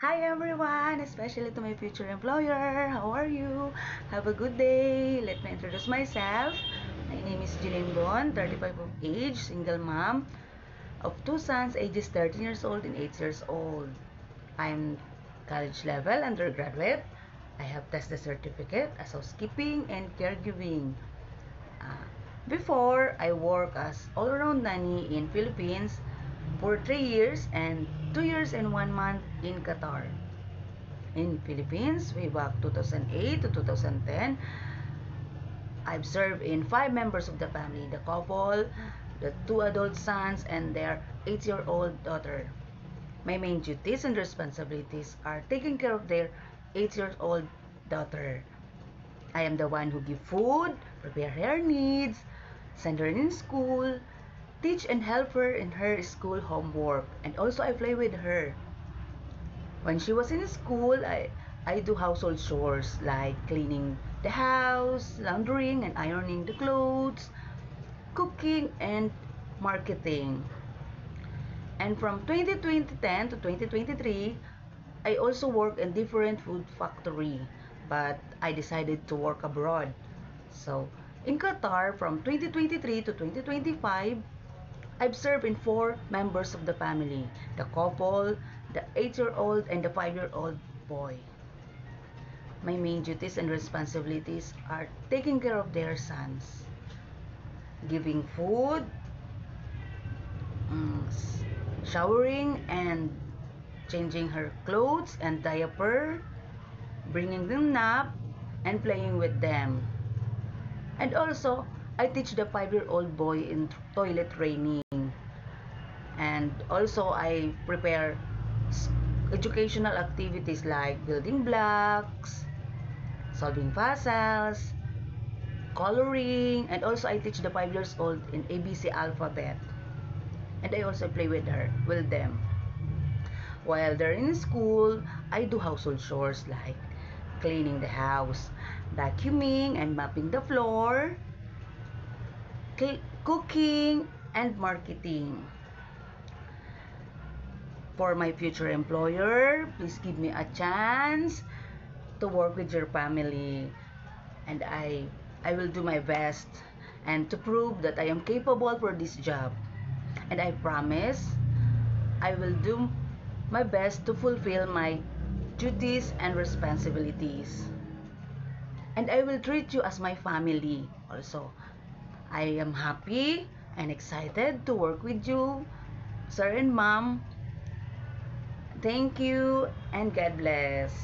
Hi everyone, especially to my future employer. How are you? Have a good day. Let me introduce myself. My name is Jeline Bon, 35 of age, single mom of two sons, ages 13 years old and 8 years old. I'm college level undergraduate. I have tested certificate as housekeeping and caregiving. Uh, Before, I work as all-around nanny in Philippines for 3 years and 2 years and 1 month in Qatar. In Philippines, way back 2008 to 2010, I've served in 5 members of the family, the couple, the 2 adult sons, and their 8-year-old daughter. My main duties and responsibilities are taking care of their 8-year-old daughter. I am the one who give food, prepare her needs, send her in school, teach and help her in her school homework, and also I play with her. When she was in school, I do household chores like cleaning the house, laundering and ironing the clothes, cooking and marketing. And from 2010 to 2023, I also work in different food factory, but I decided to work abroad. So, in Qatar from 2023 to 2025, I've served in 4 members of the family, the couple, the 8-year-old and the 5-year-old boy. My main duties and responsibilities are taking care of their sons, giving food, mm, showering and changing her clothes and diaper, bringing them nap, and playing with them. And also, I teach the 5-year-old boy in toilet training. And also, I prepare educational activities like building blocks, solving puzzles, coloring, and also I teach the 5 years old in ABC alphabet. And I also play with them. While they're in school, I do household chores like cleaning the house, vacuuming and mopping the floor, cooking, and marketing. For my future employer, please give me a chance to work with your family, and I will do my best and to prove that I am capable for this job. And I promise I will do my best to fulfill my duties and responsibilities. And I will treat you as my family also. I am happy and excited to work with you, sir and mom. Thank you and God bless.